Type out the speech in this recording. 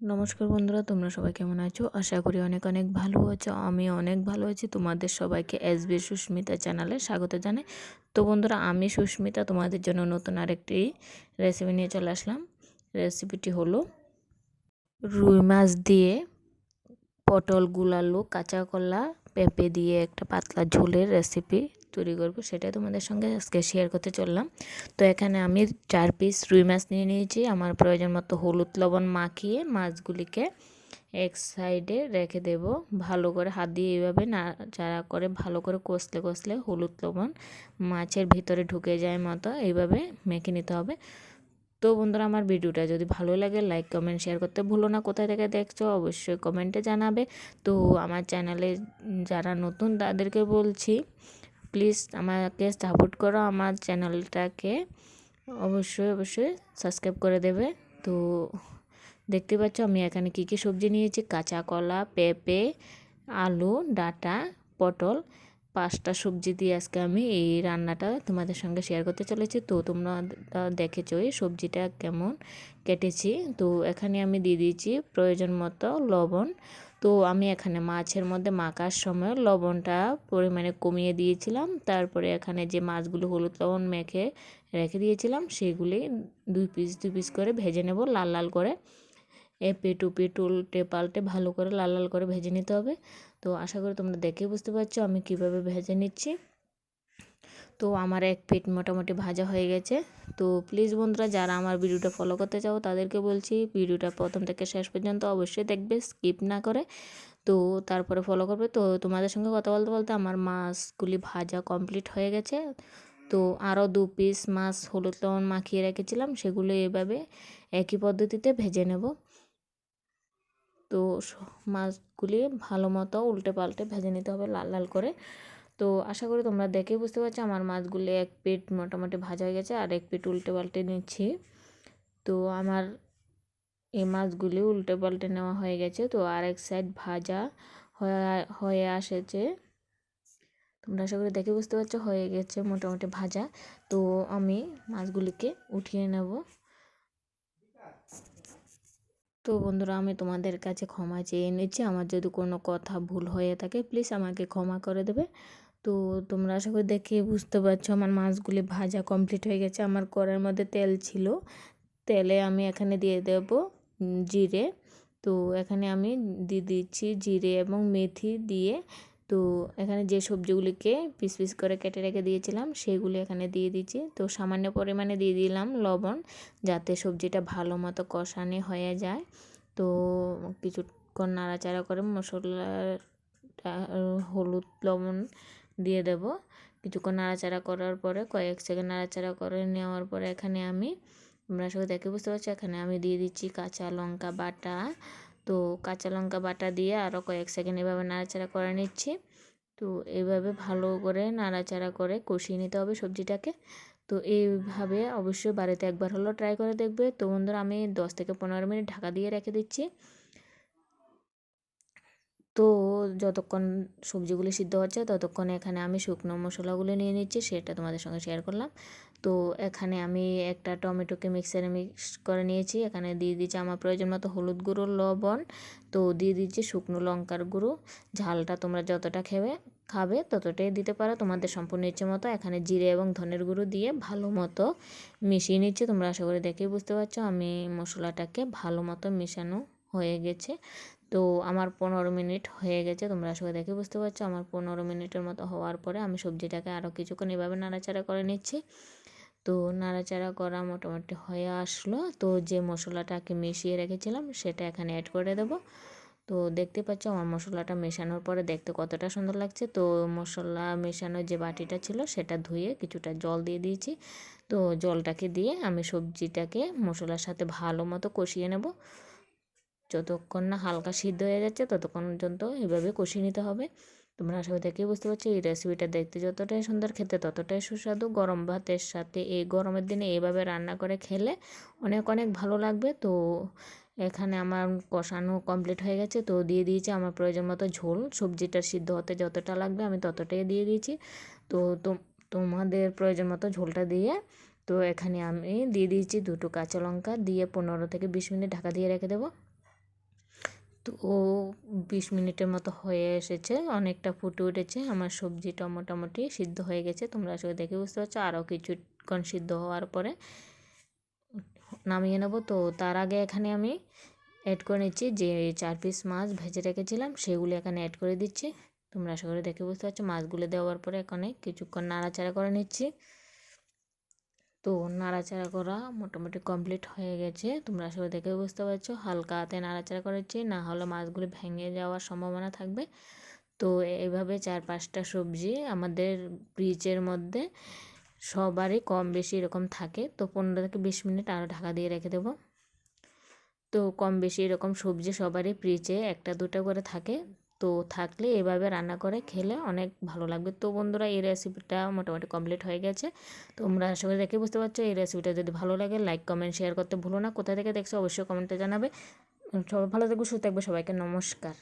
নমস্কার বন্ধুরা, তোমরা সবাই কেমন আছো? আশা করি অনেক অনেক ভালো আছো। আমি অনেক ভালো আছি। তোমাদের সবাইকে এসবি সুস্মিতা চ্যানেলে স্বাগত জানাই। তো বন্ধুরা, আমি সুস্মিতা তোমাদের জন্য নতুন আরেকটি রেসিপি নিয়ে চলে আসলাম। রেসিপিটি হলো রুই মাছ দিয়ে পটল, গুলালু, কাঁচা কলা, পেঁপে দিয়ে একটা পাতলা ঝোলের রেসিপি তৈরি করব। সেটাই তোমাদের সঙ্গে আজকে শেয়ার করতে চললাম। তো এখানে আমি 4 পিস রুই মাছ নিয়ে নিয়েছি। আমার প্রয়োজন মতো হলুদ লবণ মাখিয়ে মাছগুলিকে এক সাইডে রেখে দেব। ভালো করে হাত দিয়ে এইভাবে নাড়াচাড়া করে ভালো করে কষলে কষলে হলুদ লবণ মাছের ভিতরে ঢুকে যায় মতো এইভাবে মেখে নিতে হবে। তো বন্ধুরা, আমার ভিডিওটা যদি ভালো লাগে লাইক কমেন্ট শেয়ার করতে ভুলো না। কোথায় থেকে দেখছো অবশ্যই কমেন্টে জানাবে। তো আমার চ্যানেলে যারা নতুন তাদেরকে বলছি, প্লিজ আমাকে সাপোর্ট করো। আমার চ্যানেলটাকে অবশ্যই অবশ্যই সাবস্ক্রাইব করে দেবে। তো দেখতে পাচ্ছ আমি এখানে কী কী সবজি নিয়েছি। কাঁচা কলা, পেঁপে, আলু, ডাঁটা, পটল, 5টা সবজি দিয়ে আজকে আমি এই রান্নাটা তোমাদের সঙ্গে শেয়ার করতে চলেছি। তো তোমরা দেখেছো এই সবজিটা কেমন কেটেছি। তো এখানে আমি দিয়ে দিয়েছি প্রয়োজন মতো লবণ। তো আমি এখানে মাছের মধ্যে মাখার সময় লবণটা পরিমাণে কমিয়ে দিয়েছিলাম। তারপরে এখানে যে মাছগুলো হলুদ লবণ মেখে রেখে দিয়েছিলাম সেগুলি দুই পিস করে ভেজে নেব লাল লাল করে। এপিট ওপিট উল্টে পাল্টে ভালো করে লাল লাল করে ভেজে নিতে হবে। তো আশা করি তোমরা দেখে বুঝতে পারছো আমি কিভাবে ভেজে নিচ্ছি। তো আমার এক পিঠ মোটামুটি ভাজা হয়ে গেছে। তো প্লিজ বন্ধুরা, যারা আমার ভিডিওটা ফলো করতে চাও তাদেরকে বলছি ভিডিওটা প্রথম থেকে শেষ পর্যন্ত অবশ্যই দেখবে, স্কিপ না করে। তো তারপরে ফলো করবে। তো তোমাদের সঙ্গে কথা বলতে বলতে আমার মাছগুলি ভাজা কমপ্লিট হয়ে গেছে। তো আরও 2 পিস মাছ হলুদ লবণ মাখিয়ে রেখেছিলাম, সেগুলো এভাবে একই পদ্ধতিতে ভেজে নেব। তো মাছগুলি ভালো মতো উল্টে পাল্টে ভেজে নিতে হবে লাল লাল করে। তো আশা করি তোমরা দেখেই বুঝতে পারছো আমার মাছগুলি এক পিঠ মোটামুটি ভাজা হয়ে গেছে আর এক পিঠ উল্টে পাল্টে নিচ্ছি। তো আমার এই মাছগুলি উল্টে পাল্টে নেওয়া হয়ে গেছে। তো আর এক সাইড ভাজা হয়ে আসেছে। তোমরা আশা করি দেখে বুঝতে পারছো হয়ে গেছে মোটামুটি ভাজা। তো আমি মাছগুলিকে উঠিয়ে নেব। তো বন্ধুরা, আমি তোমাদের কাছে ক্ষমা চেয়ে নিচ্ছি। আমার যদি কোনো কথা ভুল হয়ে থাকে প্লিজ আমাকে ক্ষমা করে দেবে। তো তোমরা আশা করি দেখে বুঝতে পারছো আমার মাছগুলি ভাজা কমপ্লিট হয়ে গেছে। আমার কড়াইয়ের মধ্যে তেল ছিল, তেলে আমি এখানে দিয়ে দেব জিরে। তো এখানে আমি দিয়ে দিচ্ছি জিরে এবং মেথি দিয়ে। তো এখানে যে সবজিগুলিকে পিস পিস করে কেটে রেখে দিয়েছিলাম সেগুলি এখানে দিয়ে দিচ্ছি। তো সামান্য পরিমাণে দিয়ে দিলাম লবণ, যাতে সবজিটা ভালো মতো কষানো হয়ে যায়। তো কিছুক্ষণ নাড়াচাড়া করে মশলাটা হলুদ লবণ দিয়ে দেব। কিছুক্ষণ নাড়াচাড়া করার পরে কয়েক সেকেন্ড নাড়াচাড়া করে নেওয়ার পরে এখানে আমি, তোমরা সবাই দেখে বুঝতে পারছো, এখানে আমি দিয়ে দিচ্ছি কাঁচা লঙ্কা বাটা। তো কাঁচা লঙ্কা বাটা দিয়ে আরও কয়েক সেকেন্ড এভাবে নাড়াচাড়া করে নিচ্ছি। তো এইভাবে ভালো করে নাড়াচাড়া করে কষিয়ে নিতে হবে সবজিটাকে। তো এইভাবে অবশ্যই বাড়িতে একবার হলেও ট্রাই করে দেখবে। তো বন্ধুরা, আমি 10 থেকে 15 মিনিট ঢাকা দিয়ে রেখে দিচ্ছি। তো যতক্ষণ সবজিগুলি সিদ্ধ হচ্ছে ততক্ষণ এখানে আমি শুকনো মশলাগুলো নিয়ে নিচ্ছি, সেটা তোমাদের সঙ্গে শেয়ার করলাম। তো এখানে আমি একটা টমেটোকে মিক্সারে মিক্স করে নিয়েছি। এখানে দিয়ে দিচ্ছি আমার প্রয়োজন মতো হলুদ গুঁড়ো, লবণ। তো দিয়ে দিচ্ছি শুকনো লঙ্কার গুঁড়ো। ঝালটা তোমরা যতটা খাবে ততটাই দিতে পারো, তোমাদের সম্পূর্ণ ইচ্ছে মতো। এখানে জিরে এবং ধনের গুঁড়ো দিয়ে ভালো মতো মিশিয়ে নিচ্ছি। তোমরা আশা করি দেখেই বুঝতে পারছো আমি মশলাটাকে ভালো মতো মেশানো হয়ে গেছে। তো আমার 15 মিনিট হয়ে গেছে। তোমরা আসলে দেখে বুঝতে পারছো আমার 15 মিনিটের মতো হওয়ার পরে আমি সবজিটাকে আরও কিছুক্ষণ এভাবে নাড়াচাড়া করে নিচ্ছি। তো নাড়াচাড়া করা মোটামুটি হয়ে আসলো। তো যে মশলাটাকে মিশিয়ে রেখেছিলাম সেটা এখানে অ্যাড করে দেব। তো দেখতে পাচ্ছ আমার মশলাটা মেশানোর পরে দেখতে কতটা সুন্দর লাগছে। তো মশলা মেশানোর যে বাটিটা ছিল সেটা ধুয়ে কিছুটা জল দিয়ে দিয়েছি। তো জলটাকে দিয়ে আমি সবজিটাকে মশলার সাথে ভালো মতো কষিয়ে নেব। যতক্ষণ না হালকা সিদ্ধ হয়ে যাচ্ছে ততক্ষণ পর্যন্ত এভাবে কষিয়ে নিতে হবে। তোমরা আসলে দেখেই বুঝতে পারছো এই রেসিপিটা দেখতে যতটাই সুন্দর, খেতে ততটাই সুস্বাদু। গরম ভাতের সাথে এই গরমের দিনে এইভাবে রান্না করে খেলে অনেক অনেক ভালো লাগবে। তো এখানে আমার কষানো কমপ্লিট হয়ে গেছে। তো দিয়ে দিয়েছি আমার প্রয়োজন মতো ঝোল। সবজিটা সিদ্ধ হতে যতটা লাগবে আমি ততটাই দিয়ে দিয়েছি। তো তোমাদের প্রয়োজন মতো ঝোলটা দিয়ে, তো এখানে আমি দিয়ে দিয়েছি 2টো কাঁচা লঙ্কা দিয়ে 15 থেকে 20 মিনিট ঢাকা দিয়ে রেখে দেবো। তো 20 মিনিটের মতো হয়ে এসেছে, অনেকটা ফুটে উঠেছে। আমার সবজিটা মোটামুটি সিদ্ধ হয়ে গেছে, তোমরা আসলে দেখে বুঝতে পারছো। আরও কিছুক্ষণ সিদ্ধ হওয়ার পরে নামিয়ে নেব। তো তার আগে এখানে আমি অ্যাড করে নিচ্ছি যে 4 পিস মাছ ভেজে রেখেছিলাম, সেগুলো এখানে অ্যাড করে দিচ্ছি। তোমরা আশা করে দেখে বুঝতে পারছো। মাছগুলো দেওয়ার পরে এখানে কিছুক্ষণ নাড়াচাড়া করে নিচ্ছি। তো নাড়াচাড়া করা মোটামুটি কমপ্লিট হয়ে গেছে, তোমরা আসলে দেখে বুঝতে পারছো। হালকা হাতে নাড়াচাড়া করেছি, না হলে মাছগুলি ভেঙে যাওয়ার সম্ভাবনা থাকবে। তো এইভাবে 4-5টা সবজি আমাদের ফ্রিজের মধ্যে সবারই কম বেশি এরকম থাকে। তো 15 থেকে 20 মিনিট আরও ঢাকা দিয়ে রেখে দেবো। তো কম বেশি এরকম সবজি সবারই ফ্রিজে 1-2টা করে থাকে। তো থাকলে এভাবে রান্না করে খেলে অনেক ভালো লাগবে। তো বন্ধুরা, এই রেসিপিটা মোটামুটি কমপ্লিট হয়ে গেছে। তোমরা আশা করি দেখে বুঝতে পারছো। এই রেসিপিটা যদি ভালো লাগে লাইক কমেন্ট শেয়ার করতে ভুলো না। কোথা থেকে দেখছো অবশ্যই কমেন্টে জানাবে। সবাই ভালো থাকবে, সুস্থ থাকবে, সবাইকে নমস্কার।